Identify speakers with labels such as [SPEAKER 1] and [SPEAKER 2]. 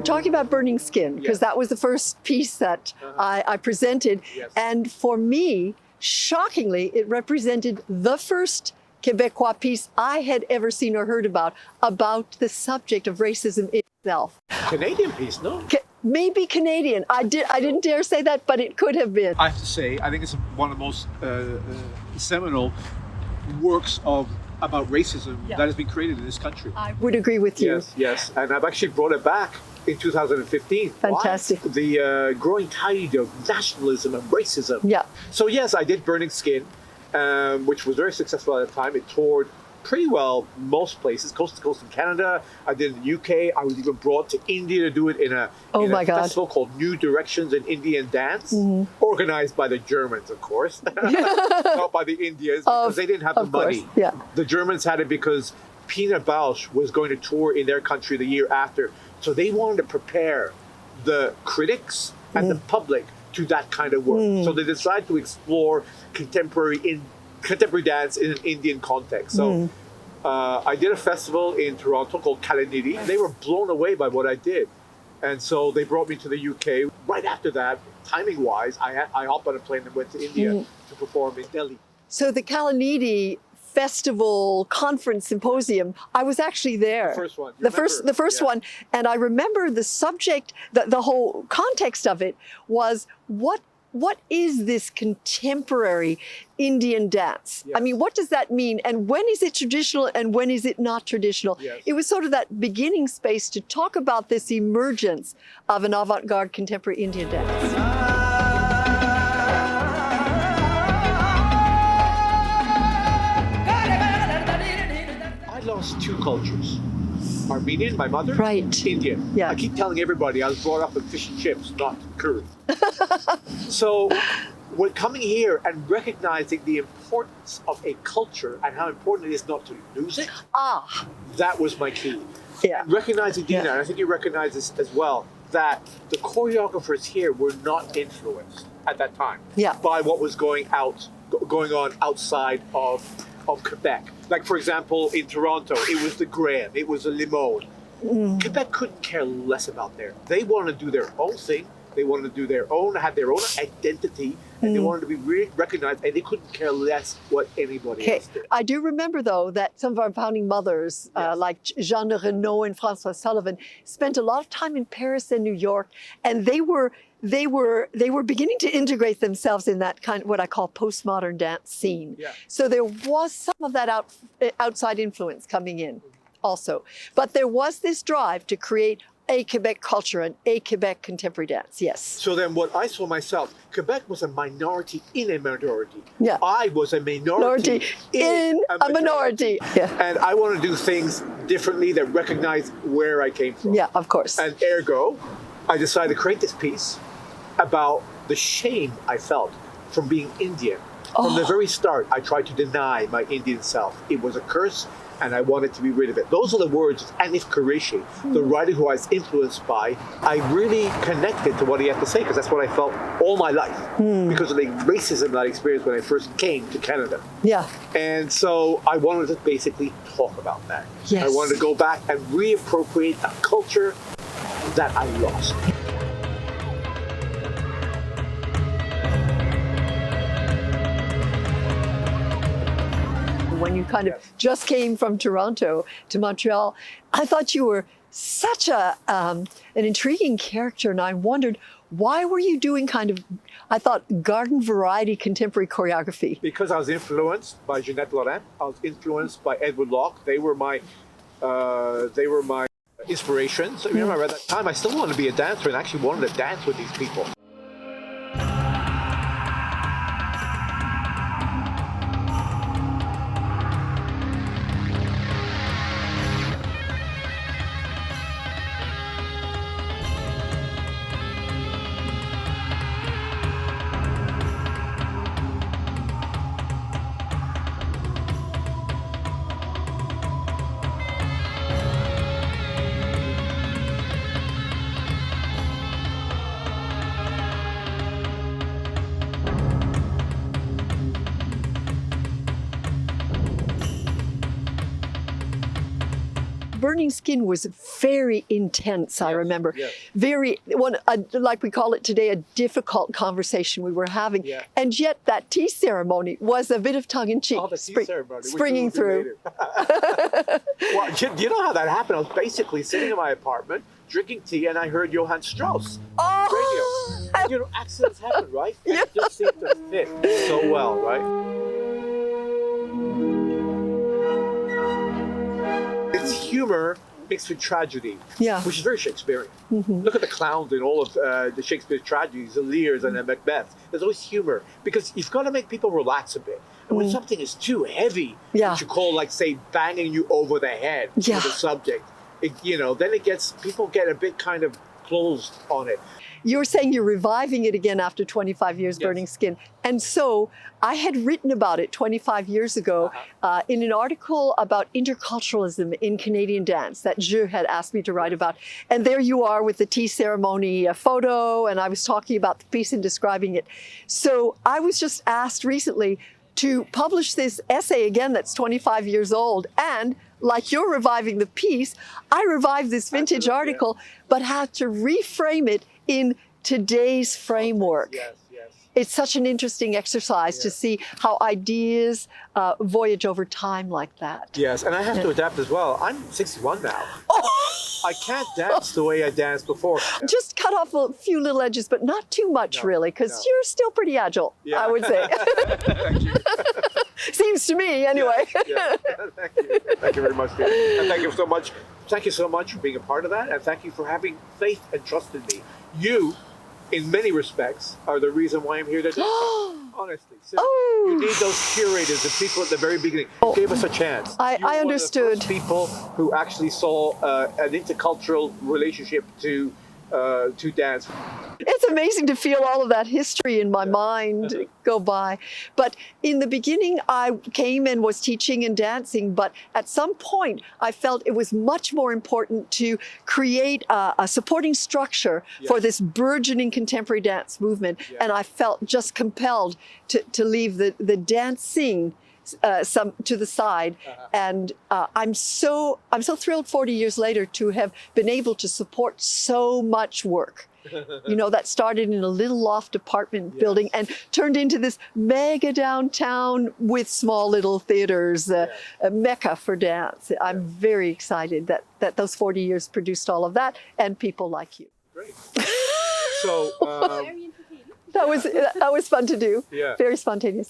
[SPEAKER 1] talking about Burning Skin, because that was the first piece that I presented.
[SPEAKER 2] Yes.
[SPEAKER 1] And for me, shockingly, it represented the first Quebecois piece I had ever seen or heard about the subject of racism itself.
[SPEAKER 2] Canadian piece, no?
[SPEAKER 1] Maybe Canadian. I didn't dare say that, but it could have been.
[SPEAKER 2] I have to say, I think it's one of the most seminal works about racism that has been created in this country.
[SPEAKER 1] I would agree with you.
[SPEAKER 2] Yes. And I've actually brought it back in 2015.
[SPEAKER 1] Fantastic.
[SPEAKER 2] Why? The growing tide of nationalism and racism.
[SPEAKER 1] Yeah.
[SPEAKER 2] So yes, I did Burning Skin, which was very successful at the time. It toured pretty well most places, coast to coast in Canada. I did in the UK. I was even brought to India to do it in a festival called New Directions in Indian Dance, organized by the Germans, of course, not by the Indians, because they didn't have the money.
[SPEAKER 1] Yeah.
[SPEAKER 2] The Germans had it because Pina Bausch was going to tour in their country the year after. So they wanted to prepare the critics and the public to that kind of work. So they decided to explore contemporary dance in an Indian context. So I did a festival in Toronto called Kalanidhi. They were blown away by what I did. And so they brought me to the UK. Right after that, timing-wise, I hopped on a plane and went to India to perform in Delhi.
[SPEAKER 1] So the Kalanidhi Festival Conference Symposium, I was actually there.
[SPEAKER 2] The first one.
[SPEAKER 1] The first one. And I remember the subject, the whole context of it was what is this contemporary Indian dance?
[SPEAKER 2] Yes.
[SPEAKER 1] I mean, what does that mean? And when is it traditional and when is it not traditional?
[SPEAKER 2] Yes.
[SPEAKER 1] It was sort of that beginning space to talk about this emergence of an avant-garde contemporary Indian dance.
[SPEAKER 2] I lost two cultures. Armenian, my mother,
[SPEAKER 1] Right.
[SPEAKER 2] Indian.
[SPEAKER 1] Yeah.
[SPEAKER 2] I keep telling everybody I was brought up with fish and chips, not curry. So when coming here and recognizing the importance of a culture and how important it is not to lose it, that was my key.
[SPEAKER 1] Yeah.
[SPEAKER 2] And recognizing, Dina, and I think you recognize this as well, that the choreographers here were not influenced at that time by what was going on outside of Quebec. Like, for example, in Toronto, it was the Graham, it was the Limone. Quebec couldn't care less about there. They wanted to do their own thing. They wanted to do have their own identity, and they wanted to be recognized, and they couldn't care less what anybody else did.
[SPEAKER 1] I do remember, though, that some of our founding mothers, like Jeanne Renaud and François Sullivan, spent a lot of time in Paris and New York, and they were beginning to integrate themselves in that kind of what I call postmodern dance scene.
[SPEAKER 2] Yeah.
[SPEAKER 1] So there was some of that outside influence coming in also. But there was this drive to create a Quebec culture and a Quebec contemporary dance, yes.
[SPEAKER 2] So then what I saw myself, Quebec was a minority in a minority.
[SPEAKER 1] Yeah.
[SPEAKER 2] I was a minority
[SPEAKER 1] in a minority. Yeah.
[SPEAKER 2] And I want to do things differently that recognize where I came from.
[SPEAKER 1] Yeah, of course.
[SPEAKER 2] And ergo, I decided to create this piece about the shame I felt from being Indian. From the very start, I tried to deny my Indian self. It was a curse, and I wanted to be rid of it. Those are the words of Anif Qureshi, the writer who I was influenced by. I really connected to what he had to say, because that's what I felt all my life, because of the racism that I experienced when I first came to Canada.
[SPEAKER 1] Yeah.
[SPEAKER 2] And so I wanted to basically talk about that.
[SPEAKER 1] Yes.
[SPEAKER 2] I wanted to go back and reappropriate a culture that I lost.
[SPEAKER 1] When you kind of just came from Toronto to Montreal, I thought you were such an intriguing character, and I wondered, why were you doing kind of, I thought, garden variety contemporary choreography?
[SPEAKER 2] Because I was influenced by Jeanette Laurent. I was influenced by Edward Locke. They were my inspirations. So, remember, at that time, I still wanted to be a dancer and actually wanted to dance with these people.
[SPEAKER 1] Burning Skin was very intense, I remember.
[SPEAKER 2] yes.
[SPEAKER 1] Very, like we call it today, a difficult conversation we were having.
[SPEAKER 2] Yeah.
[SPEAKER 1] And yet that tea ceremony was a bit of tongue-in-cheek,
[SPEAKER 2] Oh, the tea ceremony, which
[SPEAKER 1] springing
[SPEAKER 2] we will do
[SPEAKER 1] through.
[SPEAKER 2] later. Well, do you know how that happened? I was basically sitting in my apartment, drinking tea, and I heard Johann Strauss on the radio. You know, accidents happen, right? And it just seemed to fit so well, right? It's humor mixed with tragedy,
[SPEAKER 1] Yeah.
[SPEAKER 2] which is very Shakespearean. Look at the clowns in all of the Shakespeare's tragedies, the Lears and the Macbeth. There's always humor because you've got to make people relax a bit. And when something is too heavy,
[SPEAKER 1] Yeah.
[SPEAKER 2] which you call, like, say, banging you over the head
[SPEAKER 1] Yeah.
[SPEAKER 2] with a subject, then people get a bit kind of closed on it.
[SPEAKER 1] You're saying you're reviving it again after 25 years,
[SPEAKER 2] Yes.
[SPEAKER 1] Burning Skin. And so I had written about it 25 years ago in an article about interculturalism in Canadian dance that Je had asked me to write about. And there you are with the tea ceremony photo, and I was talking about the piece and describing it. So I was just asked recently to publish this essay again that's 25 years old. And like you're reviving the piece, I revived this vintage
[SPEAKER 2] Absolutely, yeah.
[SPEAKER 1] article, but had to reframe it in today's framework.
[SPEAKER 2] Yes, yes.
[SPEAKER 1] It's such an interesting exercise to see how ideas voyage over time like that.
[SPEAKER 2] Yes, and I have to adapt as well. I'm 61 now. I can't dance the way I danced before.
[SPEAKER 1] Just cut off a few little edges, but not too much,
[SPEAKER 2] No,
[SPEAKER 1] really, because
[SPEAKER 2] no.
[SPEAKER 1] you're still pretty agile,
[SPEAKER 2] Yeah.
[SPEAKER 1] I would say.
[SPEAKER 2] Thank you.
[SPEAKER 1] Seems to me, anyway.
[SPEAKER 2] Yeah. Thank you. Thank you very much, dear. And thank you so much. Thank you so much for being a part of that, and thank you for having faith and trust in me. You, in many respects, are the reason why I'm here today. Honestly. So
[SPEAKER 1] Oh.
[SPEAKER 2] you need those curators, the people at the very beginning who gave us a chance.
[SPEAKER 1] I
[SPEAKER 2] You were one of the
[SPEAKER 1] understood.
[SPEAKER 2] first people who actually saw an intercultural relationship to dance.
[SPEAKER 1] It's amazing to feel all of that history in my mind go by. But in the beginning, I came and was teaching and dancing, but at some point, I felt it was much more important to create a supporting structure for this burgeoning contemporary dance movement.
[SPEAKER 2] Yeah.
[SPEAKER 1] And I felt just compelled to leave the dancing some to the side, and I'm so thrilled 40 years later to have been able to support so much work. You know, that started in a little loft apartment building and turned into this mega downtown with small little theaters, a mecca for dance. I'm very excited that those 40 years produced all of that and people like you.
[SPEAKER 2] Great. So,
[SPEAKER 1] That was fun to do.
[SPEAKER 2] Yeah.
[SPEAKER 1] Very spontaneous.